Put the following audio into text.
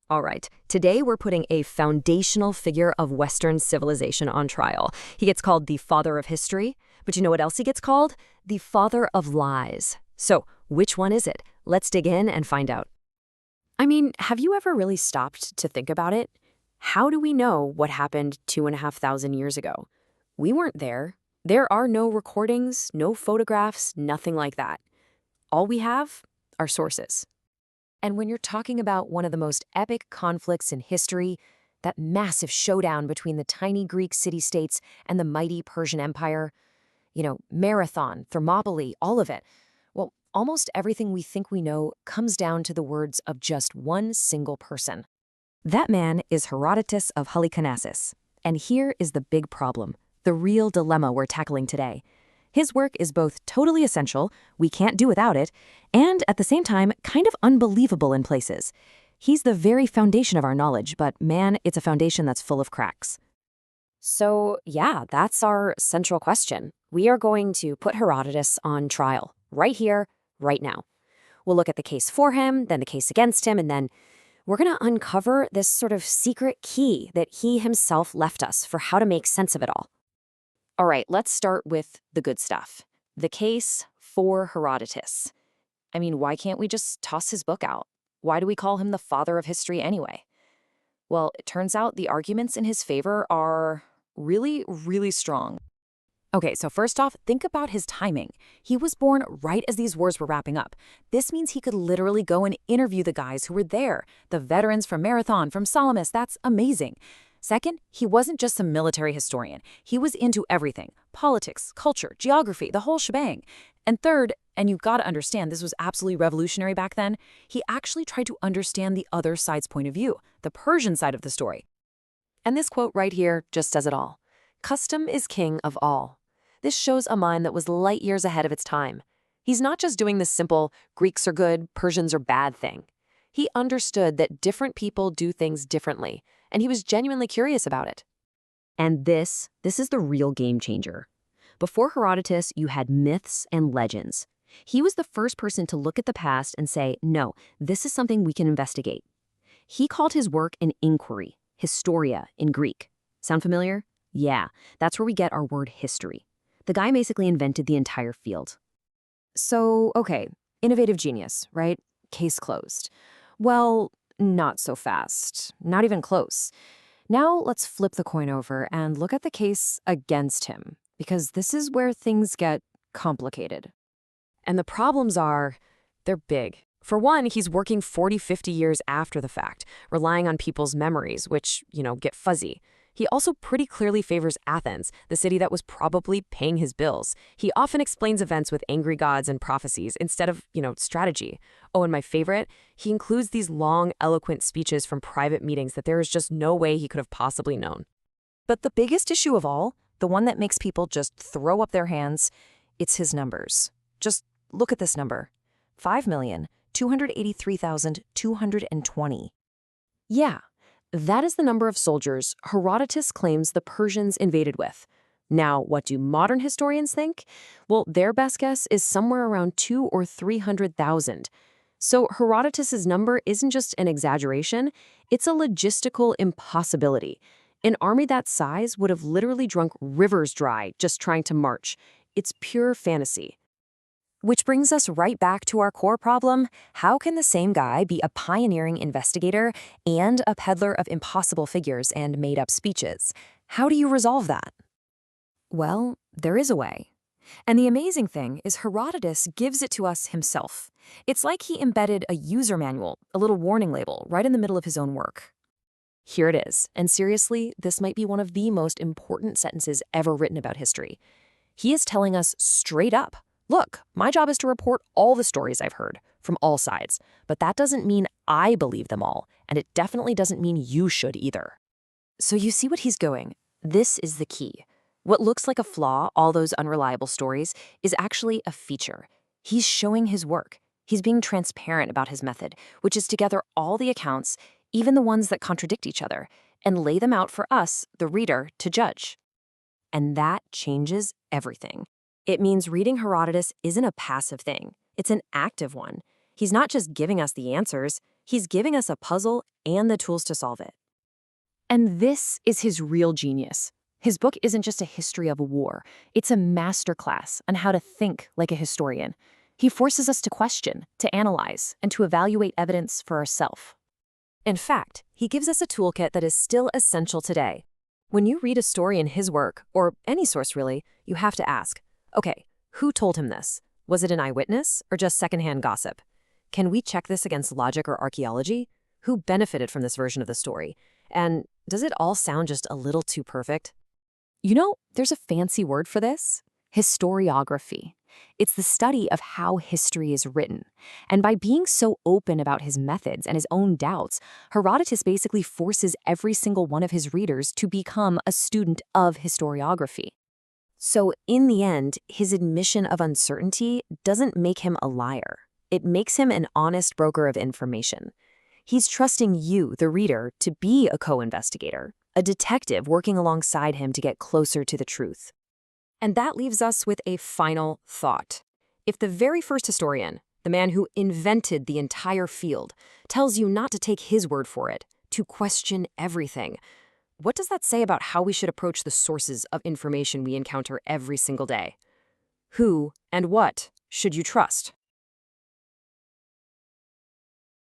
All right, today we're putting a foundational figure of Western civilization on trial. He gets called the father of history, but you know what else he gets called? The father of lies. So, which one is it? Let's dig in and find out. I mean, have you ever really stopped to think about it? How do we know what happened 2,500 years ago? We weren't there. There are no recordings, no photographs, nothing like that. All we have are sources. And when you're talking about one of the most epic conflicts in history, that massive showdown between the tiny Greek city-states and the mighty Persian Empire, Marathon, Thermopylae, all of it, well, almost everything we think we know comes down to the words of just one single person. That man is Herodotus of Halicarnassus. And here is the big problem, the real dilemma we're tackling today. His work is both totally essential, we can't do without it, and at the same time, kind of unbelievable in places. He's the very foundation of our knowledge, but man, it's a foundation that's full of cracks. So, yeah, that's our central question. We are going to put Herodotus on trial, right here, right now. We'll look at the case for him, then the case against him, and then we're going to uncover this sort of secret key that he himself left us for how to make sense of it all. All right, let's start with the good stuff. The case for Herodotus. I mean, why can't we just toss his book out? Why do we call him the father of history anyway? Well, it turns out the arguments in his favor are really, really strong. Okay, so first off, think about his timing. He was born right as these wars were wrapping up. This means he could literally go and interview the guys who were there, the veterans from Marathon, from Salamis. That's amazing. Second, he wasn't just some military historian. He was into everything: politics, culture, geography, the whole shebang. And third, and you've got to understand this was absolutely revolutionary back then, he actually tried to understand the other side's point of view, the Persian side of the story. And this quote right here just says it all. Custom is king of all. This shows a mind that was light years ahead of its time. He's not just doing this simple Greeks are good, Persians are bad thing. He understood that different people do things differently, and he was genuinely curious about it. And this is the real game changer. Before Herodotus, you had myths and legends. He was the first person to look at the past and say, no, this is something we can investigate. He called his work an inquiry, historia in Greek. Sound familiar? Yeah, that's where we get our word history. The guy basically invented the entire field. So, okay, innovative genius, right? Case closed. Well, not so fast. Not even close. Now let's flip the coin over and look at the case against him, because this is where things get complicated. And the problems are, they're big. For one, he's working 40, 50 years after the fact, relying on people's memories, which, get fuzzy. He also pretty clearly favors Athens, the city that was probably paying his bills. He often explains events with angry gods and prophecies instead of, strategy. Oh, and my favorite, he includes these long, eloquent speeches from private meetings that there is just no way he could have possibly known. But the biggest issue of all, the one that makes people just throw up their hands, it's his numbers. Just look at this number. 5,283,220. Yeah. That is the number of soldiers Herodotus claims the Persians invaded with. Now, what do modern historians think? Well, their best guess is somewhere around 200,000 or 300,000. So Herodotus's number isn't just an exaggeration, it's a logistical impossibility. An army that size would have literally drunk rivers dry just trying to march. It's pure fantasy. Which brings us right back to our core problem. How can the same guy be a pioneering investigator and a peddler of impossible figures and made-up speeches? How do you resolve that? Well, there is a way. And the amazing thing is Herodotus gives it to us himself. It's like he embedded a user manual, a little warning label, right in the middle of his own work. Here it is, and seriously, this might be one of the most important sentences ever written about history. He is telling us straight up, look, my job is to report all the stories I've heard, from all sides, but that doesn't mean I believe them all, and it definitely doesn't mean you should either. So you see what he's going. This is the key. What looks like a flaw, all those unreliable stories, is actually a feature. He's showing his work. He's being transparent about his method, which is to gather all the accounts, even the ones that contradict each other, and lay them out for us, the reader, to judge. And that changes everything. It means reading Herodotus isn't a passive thing. It's an active one. He's not just giving us the answers, He's giving us a puzzle and the tools to solve it. And this is his real genius. His book isn't just a history of a war, it's a masterclass on how to think like a historian. He forces us to question, to analyze, and to evaluate evidence for ourselves. In fact, he gives us a toolkit that is still essential today. When you read a story in his work, or any source really, you have to ask, okay, who told him this? Was it an eyewitness or just secondhand gossip? Can we check this against logic or archaeology? Who benefited from this version of the story? And does it all sound just a little too perfect? You know, there's a fancy word for this: historiography. It's the study of how history is written. And by being so open about his methods and his own doubts, Herodotus basically forces every single one of his readers to become a student of historiography. So in the end, his admission of uncertainty doesn't make him a liar. It makes him an honest broker of information. He's trusting you, the reader, to be a co-investigator, a detective working alongside him to get closer to the truth. And that leaves us with a final thought. If the very first historian, the man who invented the entire field, tells you not to take his word for it, to question everything, what does that say about how we should approach the sources of information we encounter every single day? Who and what should you trust?